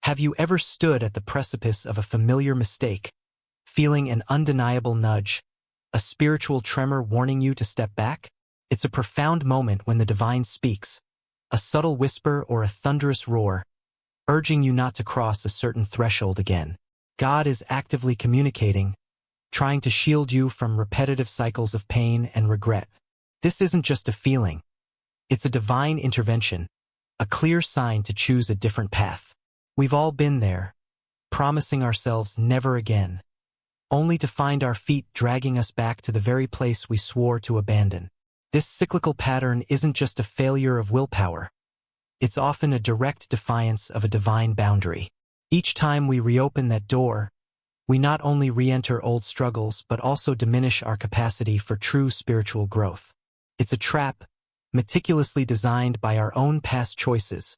Have you ever stood at the precipice of a familiar mistake, feeling an undeniable nudge, a spiritual tremor warning you to step back? It's a profound moment when the divine speaks, a subtle whisper or a thunderous roar, urging you not to cross a certain threshold again. God is actively communicating, trying to shield you from repetitive cycles of pain and regret. This isn't just a feeling. It's a divine intervention, a clear sign to choose a different path. We've all been there, promising ourselves never again, only to find our feet dragging us back to the very place we swore to abandon. This cyclical pattern isn't just a failure of willpower. It's often a direct defiance of a divine boundary. Each time we reopen that door, we not only re-enter old struggles but also diminish our capacity for true spiritual growth. It's a trap, meticulously designed by our own past choices,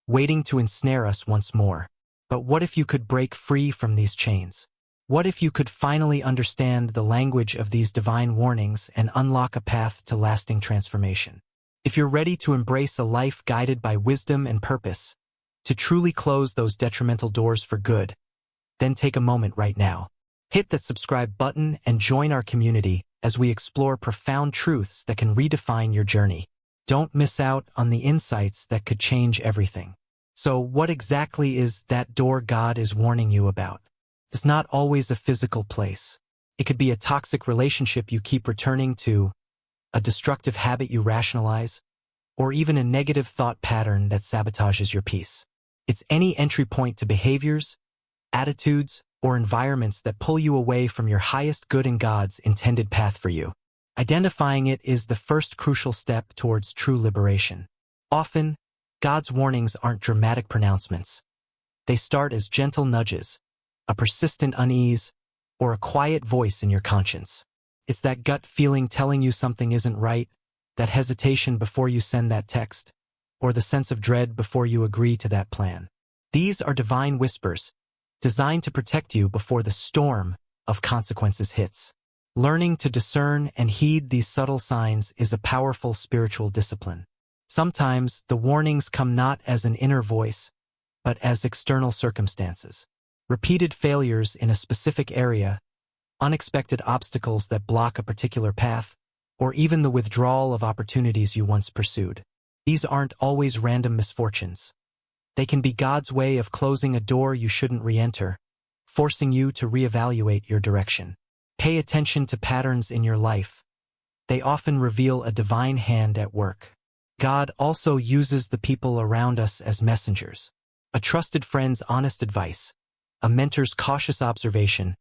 waiting to ensnare us once more. But what if you could break free from these chains? What if you could finally understand the language of these divine warnings and unlock a path to lasting transformation? If you're ready to embrace a life guided by wisdom and purpose, to truly close those detrimental doors for good, then take a moment right now. Hit that subscribe button and join our community as we explore profound truths that can redefine your journey. Don't miss out on the insights that could change everything. So what exactly is that door God is warning you about? It's not always a physical place. It could be a toxic relationship you keep returning to, a destructive habit you rationalize, or even a negative thought pattern that sabotages your peace. It's any entry point to behaviors, attitudes, or environments that pull you away from your highest good and God's intended path for you. Identifying it is the first crucial step towards true liberation. Often, God's warnings aren't dramatic pronouncements. They start as gentle nudges, a persistent unease, or a quiet voice in your conscience. It's that gut feeling telling you something isn't right, that hesitation before you send that text, or the sense of dread before you agree to that plan. These are divine whispers, designed to protect you before the storm of consequences hits. Learning to discern and heed these subtle signs is a powerful spiritual discipline. Sometimes the warnings come not as an inner voice, but as external circumstances. Repeated failures in a specific area, unexpected obstacles that block a particular path, or even the withdrawal of opportunities you once pursued. These aren't always random misfortunes. They can be God's way of closing a door you shouldn't re-enter, forcing you to reevaluate your direction. Pay attention to patterns in your life. They often reveal a divine hand at work. God also uses the people around us as messengers. A trusted friend's honest advice, a mentor's cautious observation,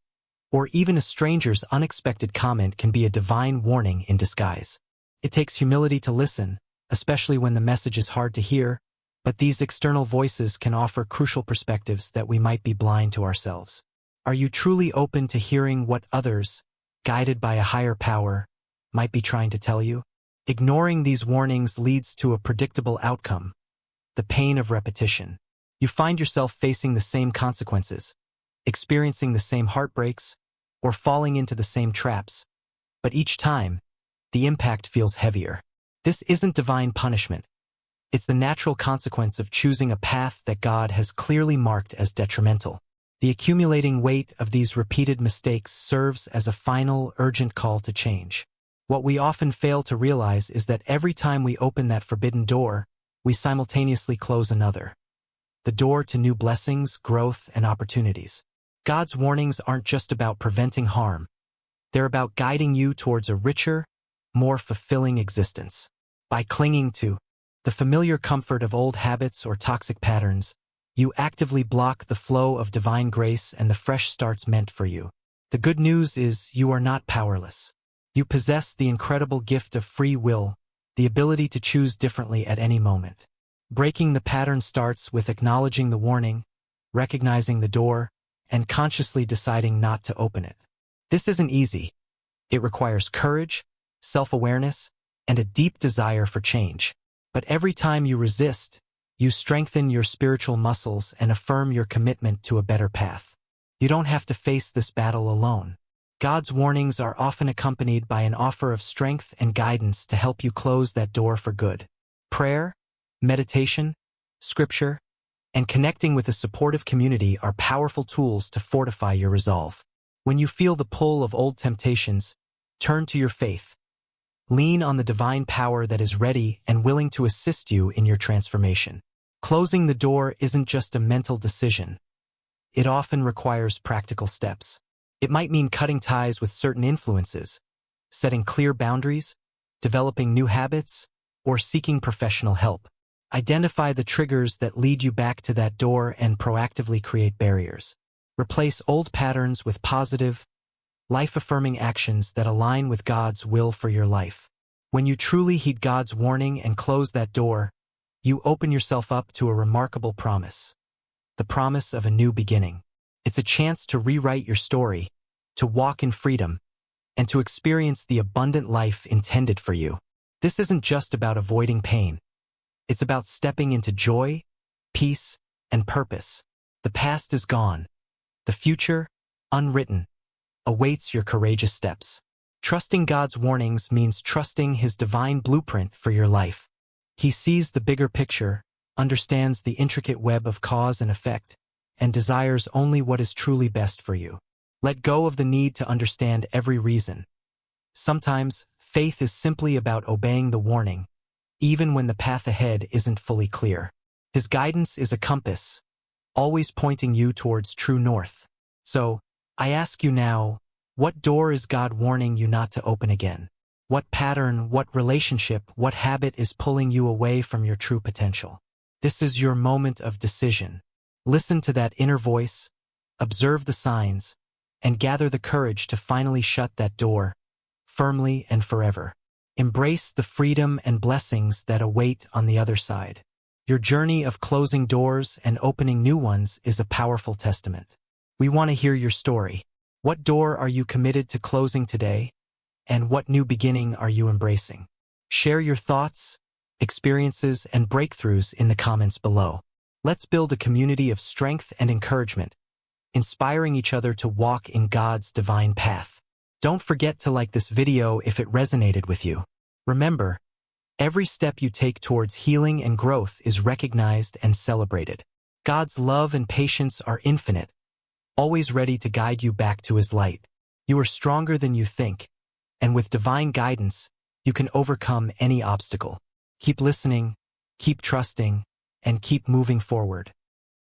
or even a stranger's unexpected comment can be a divine warning in disguise. It takes humility to listen, especially when the message is hard to hear, but these external voices can offer crucial perspectives that we might be blind to ourselves. Are you truly open to hearing what others, guided by a higher power, might be trying to tell you? Ignoring these warnings leads to a predictable outcome, the pain of repetition. You find yourself facing the same consequences, experiencing the same heartbreaks, or falling into the same traps, but each time, the impact feels heavier. This isn't divine punishment. It's the natural consequence of choosing a path that God has clearly marked as detrimental. The accumulating weight of these repeated mistakes serves as a final, urgent call to change. What we often fail to realize is that every time we open that forbidden door, we simultaneously close another. The door to new blessings, growth, and opportunities. God's warnings aren't just about preventing harm. They're about guiding you towards a richer, more fulfilling existence. By clinging to the familiar comfort of old habits or toxic patterns, you actively block the flow of divine grace and the fresh starts meant for you. The good news is you are not powerless. You possess the incredible gift of free will, the ability to choose differently at any moment. Breaking the pattern starts with acknowledging the warning, recognizing the door, and consciously deciding not to open it. This isn't easy. It requires courage, self-awareness, and a deep desire for change. But every time you resist, you strengthen your spiritual muscles and affirm your commitment to a better path. You don't have to face this battle alone. God's warnings are often accompanied by an offer of strength and guidance to help you close that door for good. Prayer, meditation, scripture, and connecting with a supportive community are powerful tools to fortify your resolve. When you feel the pull of old temptations, turn to your faith. Lean on the divine power that is ready and willing to assist you in your transformation. Closing the door isn't just a mental decision. It often requires practical steps. It might mean cutting ties with certain influences, setting clear boundaries, developing new habits, or seeking professional help. Identify the triggers that lead you back to that door and proactively create barriers. Replace old patterns with positive, life-affirming actions that align with God's will for your life. When you truly heed God's warning and close that door, you open yourself up to a remarkable promise. The promise of a new beginning. It's a chance to rewrite your story, to walk in freedom, and to experience the abundant life intended for you. This isn't just about avoiding pain. It's about stepping into joy, peace, and purpose. The past is gone. The future, unwritten, awaits your courageous steps. Trusting God's warnings means trusting His divine blueprint for your life. He sees the bigger picture, understands the intricate web of cause and effect, and desires only what is truly best for you. Let go of the need to understand every reason. Sometimes, faith is simply about obeying the warning, even when the path ahead isn't fully clear. His guidance is a compass, always pointing you towards true north. So, I ask you now, what door is God warning you not to open again? What pattern, what relationship, what habit is pulling you away from your true potential? This is your moment of decision. Listen to that inner voice, observe the signs, and gather the courage to finally shut that door, firmly and forever. Embrace the freedom and blessings that await on the other side. Your journey of closing doors and opening new ones is a powerful testament. We want to hear your story. What door are you committed to closing today? And what new beginning are you embracing? Share your thoughts, experiences, and breakthroughs in the comments below. Let's build a community of strength and encouragement, inspiring each other to walk in God's divine path. Don't forget to like this video if it resonated with you. Remember, every step you take towards healing and growth is recognized and celebrated. God's love and patience are infinite, always ready to guide you back to His light. You are stronger than you think, and with divine guidance, you can overcome any obstacle. Keep listening, keep trusting, and keep moving forward.